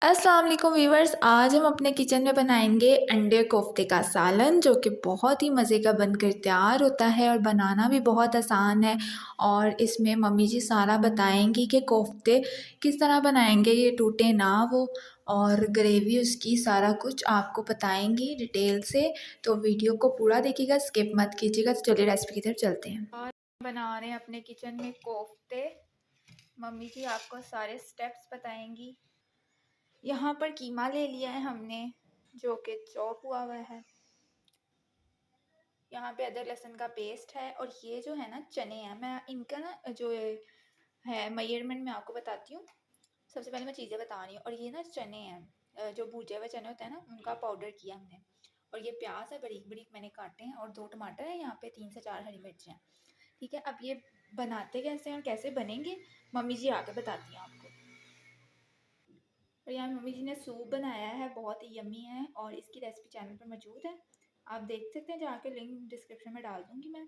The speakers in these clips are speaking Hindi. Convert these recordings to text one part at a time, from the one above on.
अस्सलाम वालेकुम व्यूवर्स। आज हम अपने किचन में बनाएंगे अंडे कोफ्ते का सालन, जो कि बहुत ही मज़े का बनकर तैयार होता है और बनाना भी बहुत आसान है। और इसमें मम्मी जी सारा बताएंगी कि कोफ्ते किस तरह बनाएंगे, ये टूटे ना वो, और ग्रेवी उसकी सारा कुछ आपको बताएंगी डिटेल से। तो वीडियो को पूरा देखिएगा, स्किप मत कीजिएगा। तो चलिए रेसिपी की तरफ चलते हैं। और बना रहे हैं अपने किचन में कोफ्ते। मम्मी जी आपको सारे स्टेप्स बताएंगी। यहाँ पर कीमा ले लिया है हमने, जो कि चॉप हुआ हुआ है। यहाँ पे अदरक लहसुन का पेस्ट है, और ये जो है ना चने हैं, मैं इनका ना जो है मेजरमेंट मैं आपको बताती हूँ। सबसे पहले मैं चीज़ें बता रही हूँ। और ये ना चने हैं, जो भुजे हुए चने होते हैं ना, उनका पाउडर किया हमने। और ये प्याज है, बरीक बरीक मैंने काटे हैं, और 2 टमाटर हैं यहाँ पे, 3 से 4 हरी मिर्च हैं। ठीक है, अब ये बनाते कैसे हैं और कैसे बनेंगे, मम्मी जी आके बताती हैं आपको। और यहाँ मम्मी जी ने सूप बनाया है, बहुत ही यम्मी है, और इसकी रेसिपी चैनल पर मौजूद है, आप देख सकते हैं, जाके लिंक डिस्क्रिप्शन में डाल दूँगी मैं।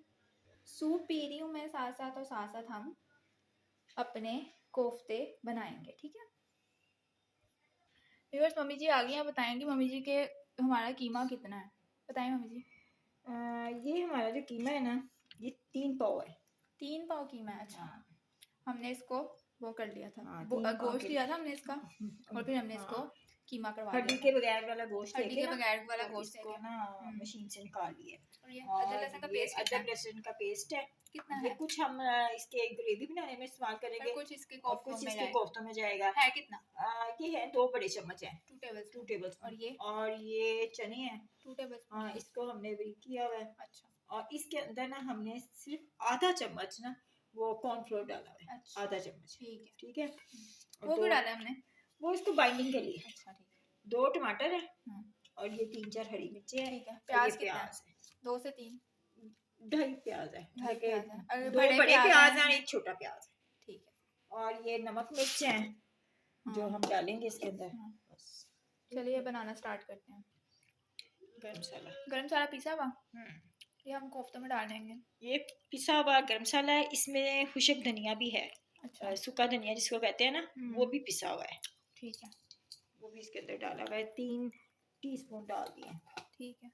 सूप पी रही हूँ मैं साथ साथ, और साथ साथ हम अपने कोफ्ते बनाएंगे। ठीक है व्यूअर्स, मम्मी जी आ गई हैं, बताएंगी मम्मी जी के हमारा कीमा कितना है। बताएं मम्मी जी। ये हमारा जो कीमा है ना, ये 3 पाव है। 3 पाव कीमा है, अच्छा। हाँ, हमने इसको वो कर लिया था, हाँ 3 पाव गोश्त के लिया था हमने इसका, और फिर हमने इसको हाँ, कीमा करवा हड्डी लिया था। के बगैर वाला गोश्त हड्डी लेके के ना, बगैर वाला तो गोश्त इसको लेके। ना मशीन से निकाल लिए। और ये अदरक और लहसुन का ये पेस्ट कितना अदरक है? लहसुन का पेस्ट है। कितना ये है? कुछ हम इसके ग्रेवी बनाने में इस्तेमाल और करेंगे, कुछ इसके और कोफ्तों कुछ में इसके जाएगा। कोफ्तों में जाएगा। है कितना? ये है 2 बड़े चम्मच है, 2 टेबल 2 स्पून। टेबल और स्पून। ये और ये चने हैं, 2 टेबल स्पून हाँ ये। इसको हमने भी किया हुआ है। अच्छा और इसके अंदर ना हमने सिर्फ आधा चम्मच ना वो कॉर्नफ्लोर डाला हुआ है, अच्छा, आधा चम्मच। ठीक है। ठीक है, और वो 2 क्यों डाला हमने? वो इसको बाइंडिंग के लिए। अच्छा ठीक है। 2 टमाटर है, हाँ और ये 3-4 हरी मिर्चें हैं, ठीक है। और ये प्याज कितना है? प्याज है, 2 से 3। 2.5 प्याज है, 2.5 प्याज है, लेकिन अगर 2 बड़े बड़े प्याज प्याज हैं हैं। और 1 छोटा प्याज है। ठीक है। और ये नमक मिर्च हैं जो हाँ हम डालेंगे इसके अंदर। हाँ, बस चलिए बनाना स्टार्ट करते हैं। गरम मसाला। गरम मसाला पीसा हुआ हम्म, ये हम कोफ्तों में डाल देंगे। ये पिसा हुआ गरम मसाला है, इसमें खुशक धनिया भी है, अच्छा। सूखा धनिया जिसको कहते हैं ना, वो भी पिसा हुआ है, ठीक है। वो भी इसके अंदर डाला हुआ है। 3 टीस्पून डाल दिए। ठीक है।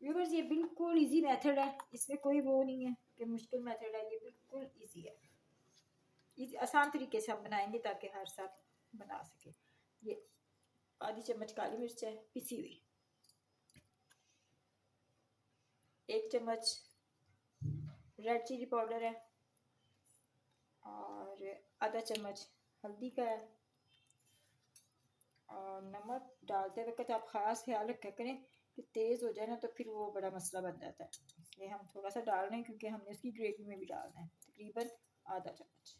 व्यूअर्स, ये बिल्कुल इजी मेथड है, इसमें कोई वो नहीं है कि मुश्किल मेथड है, ये बिल्कुल इजी है। इजी आसान तरीके से हम बनाएंगे ताकि हर साथ बना सके। ये आधी चम्मच काली मिर्च है पिसी हुई, 1 चम्मच रेड चिली पाउडर है, और आधा चम्मच हल्दी का है। और नमक डालते वक्त आप ख़ास ख्याल रखा करें कि तेज़ हो जाए ना, तो फिर वो बड़ा मसला बन जाता है। इसलिए हम थोड़ा सा डाल रहे हैं, क्योंकि हमने उसकी ग्रेवी में भी डालना है, तकरीबन आधा चम्मच।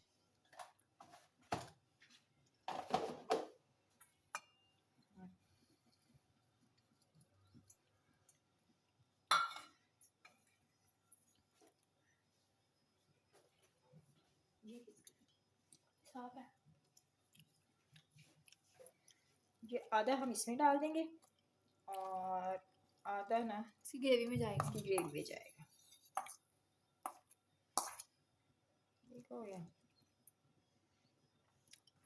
साफ है। ये आधा हम इसमें डाल देंगे, और आधा ना इसकी ग्रेवी में जाएगा। इसकी ग्रेवी में जाएगा। ठीक हो गया।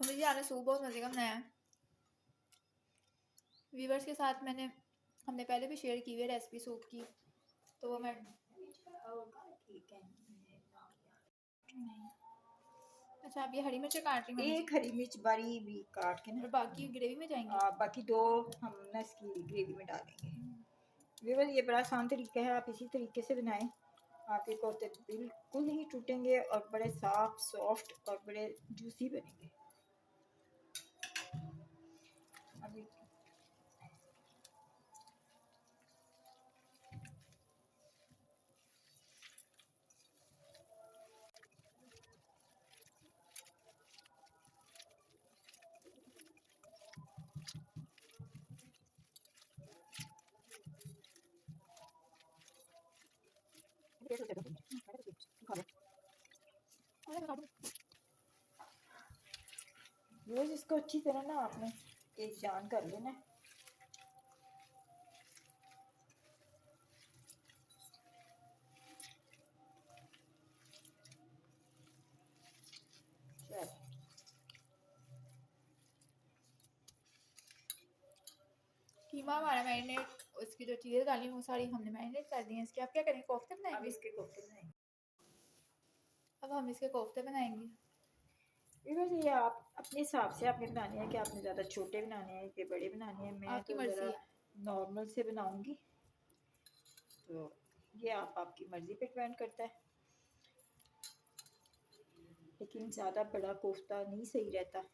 मम्मी जी आपने सूप बहुत मज़े का बनाया है। व्यूवर्स के साथ हमने पहले भी शेयर की हुई है रेसिपी सूप की, तो वो मैं ठीक है। नहीं। अच्छा, आप ये हरी मिर्च काट रही मम्मी जी, एक हरी मिर्च बारी भी काट के और ना, बाकी ग्रेवी में जाएंगी। बाकी 2 हम ना इसकी ग्रेवी में डालेंगे। व्यूअर, ये बड़ा आसान तरीका है, आप इसी तरीके से बनाएं, आपके कोफ्ते बिल्कुल नहीं टूटेंगे, और बड़े साफ सॉफ्ट और बड़े जूसी बनेंगे। अभी रोज इसको अच्छी तरह ना आपने एक जान कर लेना है। चलो, कीमा हमारा मैरिनेट, उसकी जो चीज़ें डाली वो सारी हमने मैरिनेट कर दी हैं। इसके आप क्या करेंगे, कोफ्ते अब बनाएंगे? इसके कोफ्ते बनाएंगे। अब हम इसके कोफ्ते बनाएंगे। बस ये आप अपने हिसाब से आपने बनाने हैं कि आपने ज़्यादा छोटे बनाने हैं कि बड़े बनाने हैं। मैं आपकी तो मर्जी ज़रा है। नॉर्मल से बनाऊंगी, तो ये आप आपकी मर्ज़ी पे डिपेंड करता है। लेकिन ज़्यादा बड़ा कोफ्ता नहीं सही रहता,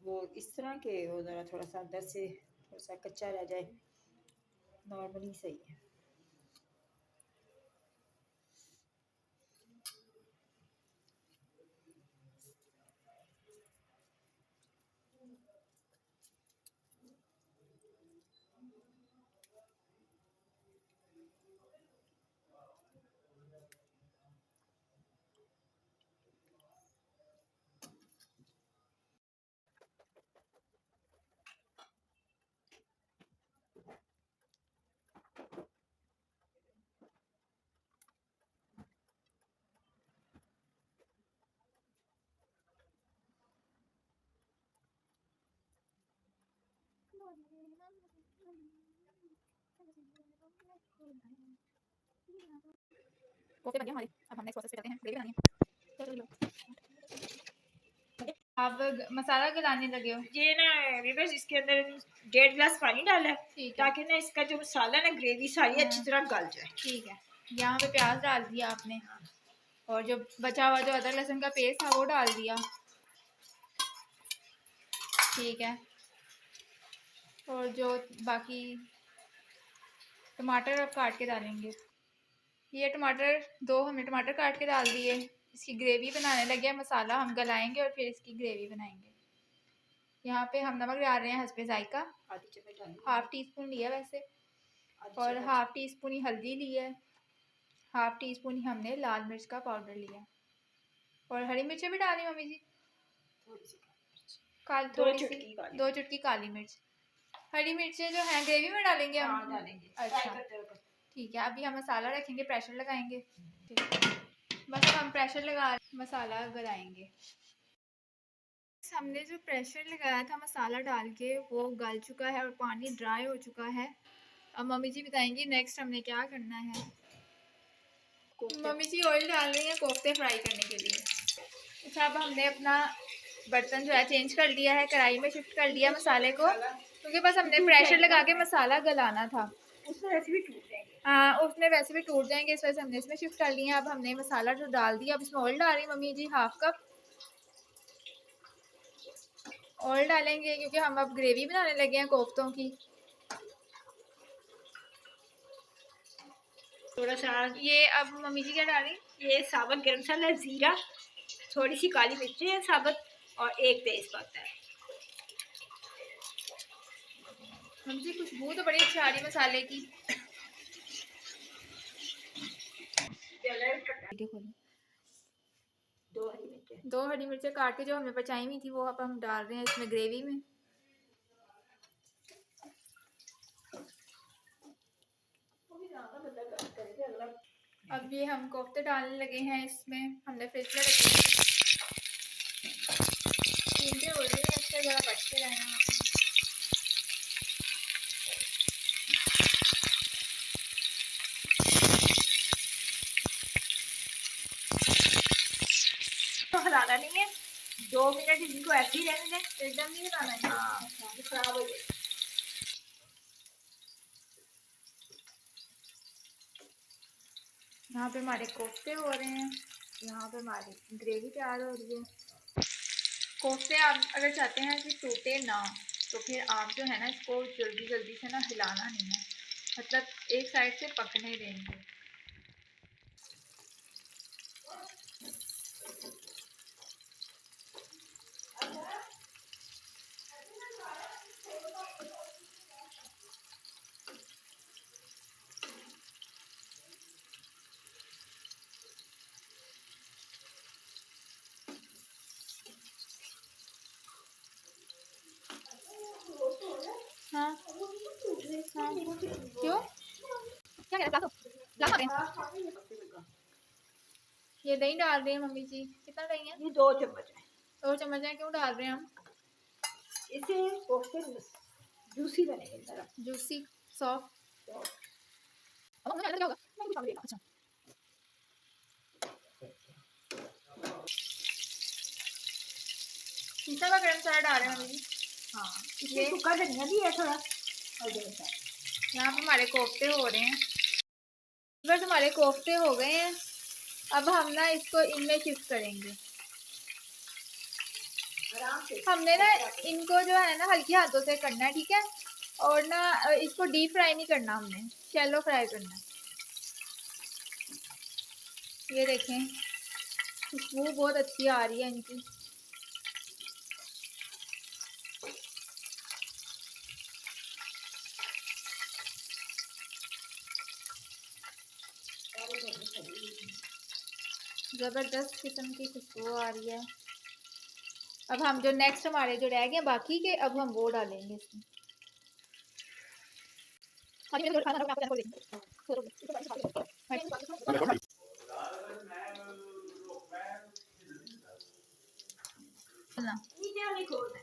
वो इस तरह के वो ज़रा थोड़ा सा अंदर से थोड़ा सा कच्चा रह जाए, नॉर्मली सही है। कोफ्ते बन गए हमारे। अब हम नेक्स्ट प्रोसेस पे चलते हैं, ग्रेवी बनानी है। चलो लो। आप मसाला गलाने लगे हो? ये ना बस इसके अंदर 1.5 गिलास पानी डाला है, ठीक है। ताकि ना इसका जो मसाला ना ग्रेवी सारी अच्छी हाँ। तरह गल जाए। ठीक है। यहाँ पे प्याज डाल दिया आपने, और जो बचा हुआ जो अदरक लहसुन का पेस्ट था वो डाल दिया। ठीक है। और जो बाकी टमाटर अब काट के डालेंगे। ये टमाटर, 2 हमने टमाटर काट के डाल दिए। इसकी ग्रेवी बनाने लगे हैं, मसाला हम गलाएंगे और फिर इसकी ग्रेवी बनाएंगे। यहाँ पे हम नमक डाल रहे हैं हस्बे जायका, आधी चम्मच डाली, 1/2 टीस्पून लिया वैसे, आधी और चम्मच। 1/2 टीस्पून ही हल्दी ली है, 1/2 टीस्पून ही हमने लाल मिर्च का पाउडर लिया। और हरी मिर्चें भी डाली मम्मी जी, थोड़ी सी थोड़ी सी, चुटकी काली 2 चुटकी काली मिर्च। हरी मिर्चें जो हैं ग्रेवी में डालेंगे हम? हाँ डालेंगे। अच्छा ठीक है। अभी हम मसाला रखेंगे, प्रेशर लगाएंगे। ठीक है, बस हम प्रेशर लगा मसाला गलाएंगे। हमने जो प्रेशर लगाया था मसाला डाल के वो गल चुका है और पानी ड्राई हो चुका है। अब मम्मी जी बताएंगी नेक्स्ट हमने क्या करना है। मम्मी जी ऑयल डाल रही हैं कोफ्ते फ्राई करने के लिए। अच्छा, अब हमने अपना बर्तन जो है चेंज कर लिया है, कढ़ाई में शिफ्ट कर लिया मसाले को, क्योंकि बस हमने प्रेशर लगा के मसाला गलाना था। उसमें वैसे भी टूट जाएंगे। हाँ, उसमें वैसे भी टूट जाएंगे, इस वजह से हमने इसमें शिफ्ट कर लिया। अब हमने मसाला जो डाल दिया, अब इसमें ऑयल डाल रही मम्मी जी 1/2 कप ऑयल डालेंगे, क्योंकि हम अब ग्रेवी बनाने लगे हैं कोफ्तों की। थोड़ा सा ये अब मम्मी जी क्या डाली? ये साबुत गरम मसाला, जीरा, थोड़ी सी काली मिर्ची है साबुत, और एक तेजपत्ता है। मम्मी जी खुशबू तो बड़ी अच्छी आ रही मसाले की। दो हरी मिर्चें काट के जो हमने बचाई हुई थी वो अब हम डाल रहे हैं इसमें ग्रेवी में। अब ये हम कोफ्ते डालने लगे हैं इसमें, हमने फ्रिज में रखे थे। हो रही है, इससे ज़रा बच के रहना। तो हिलाना नहीं है, 2 मिनट इनको ऐसे ही रहने दें, एकदम नहीं हिलाना है। हाँ खराब हो जाए। यहाँ पे हमारे कोफ्ते हो रहे हैं, यहाँ पे हमारी ग्रेवी तैयार हो रही है। कोफ्ते आप अगर चाहते हैं कि टूटे ना, तो फिर आप जो है ना इसको जल्दी जल्दी से ना हिलाना नहीं है, मतलब एक साइड से पकने देंगे। हाँ हाँ, क्यों क्या कह रहे हैं? ये दही डाल रहे हैं मम्मी जी, कितना दही है? ये 2 चम्मच है। 2 चम्मच है, क्यों डाल रहे हैं हम? इसे कोफ्ते जूसी बनेंगे नरम। Juicy soft. तो अब हमने क्या होगा? मैं कुछ डालेगा। अच्छा, पिसा हुआ गरम मसाला डाल रहे हैं मम्मी जी। हाँ, ये इसमें सूखा धनिया भी है थोड़ा और गरम मसाला। यहाँ पे हमारे कोफ्ते हो रहे हैं। बस हमारे कोफ्ते हो गए हैं। अब हम ना इसको इनमें शिफ्ट करेंगे। आराम से हमने ना हल्का से। इनको जो है ना हल्के हाथों से करना है, ठीक है। और ना इसको डीप फ्राई नहीं करना, हमने शैलो फ्राई करना है। ये देखें, खुशबू बहुत अच्छी आ रही है इनकी। ज़बरदस्त किस्म की खुशबू आ रही है। अब हम जो नेक्स्ट हमारे जो रह गए बाकी के, अब हम वो डालेंगे इसमें। ना नीचे वाली खोल है।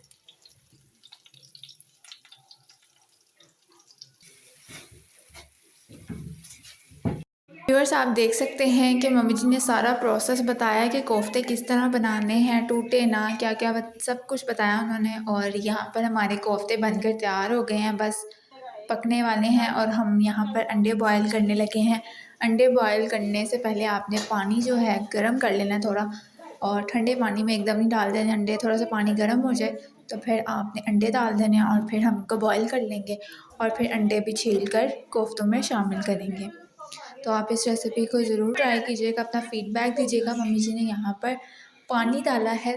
व्यूअर्स, आप देख सकते हैं कि मम्मी जी ने सारा प्रोसेस बताया कि कोफ्ते किस तरह बनाने हैं, टूटे ना, क्या क्या सब कुछ बताया उन्होंने। और यहाँ पर हमारे कोफ्ते बनकर तैयार हो गए हैं, बस पकने वाले हैं। और हम यहाँ पर अंडे बॉयल करने लगे हैं। अंडे बॉयल करने से पहले आपने पानी जो है गर्म कर लेना है थोड़ा, और ठंडे पानी में एकदम नहीं डाल देने अंडे। थोड़ा सा पानी गर्म हो जाए तो फिर आपने अंडे डाल देने हैं, और फिर हम उनको बॉयल कर लेंगे। और फिर अंडे भी छील कर कोफ्तों में शामिल करेंगे। तो आप इस रेसिपी को ज़रूर ट्राई कीजिएगा, अपना फ़ीडबैक दीजिएगा। मम्मी जी ने यहाँ पर पानी डाला है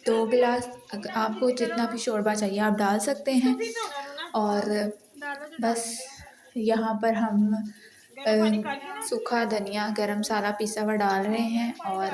2 गिलास। आपको जितना भी शोरबा चाहिए आप डाल सकते हैं। और बस यहाँ पर हम अ, सूखा धनिया गरम मसाला पिसा हुआ डाल रहे हैं, और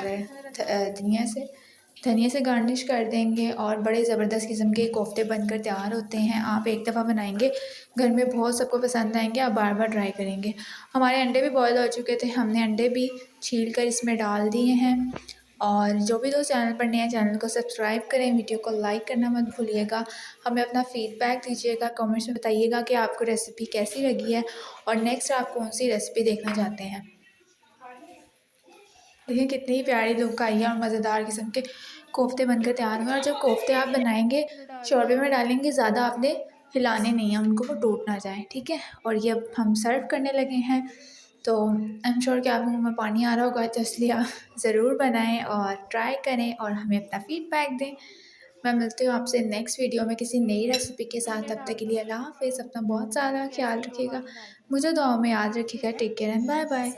धनिया से गार्निश कर देंगे। और बड़े ज़बरदस्त किस्म के कोफ्ते बनकर तैयार होते हैं। आप एक दफ़ा बनाएंगे, घर में बहुत सबको पसंद आएंगे, आप बार बार ट्राई करेंगे। हमारे अंडे भी बॉयल हो चुके थे, हमने अंडे भी छील कर इसमें डाल दिए हैं। और जो भी दोस्त चैनल पर नए हैं, चैनल को सब्सक्राइब करें, वीडियो को लाइक करना मत भूलिएगा। हमें अपना फ़ीडबैक दीजिएगा, कमेंट्स में बताइएगा कि आपको रेसिपी कैसी लगी है, और नेक्स्ट आप कौन सी रेसिपी देखना चाहते हैं। देखिए कितनी ही प्यारी लुक आई है, और मज़ेदार किस्म के कोफ्ते बनकर तैयार हुए। और जब कोफ्ते आप बनाएंगे, शोरबे में डालेंगे, ज़्यादा आपने हिलाने नहीं है उनको, वो टूट ना जाए, ठीक है। और ये अब हम सर्व करने लगे हैं। तो आई एम श्योर कि आपके मुँह में पानी आ रहा होगा, तो इसलिए आप ज़रूर बनाएं और ट्राई करें, और हमें अपना फ़ीडबैक दें। मैं मिलती हूँ आपसे नेक्स्ट वीडियो में किसी नई रेसिपी के साथ। तब तक के लिए अल्लाह हाफ़िज़। अपना बहुत सारा ख्याल रखिएगा, मुझे दुआओं में याद रखिएगा। Take care and bye bye.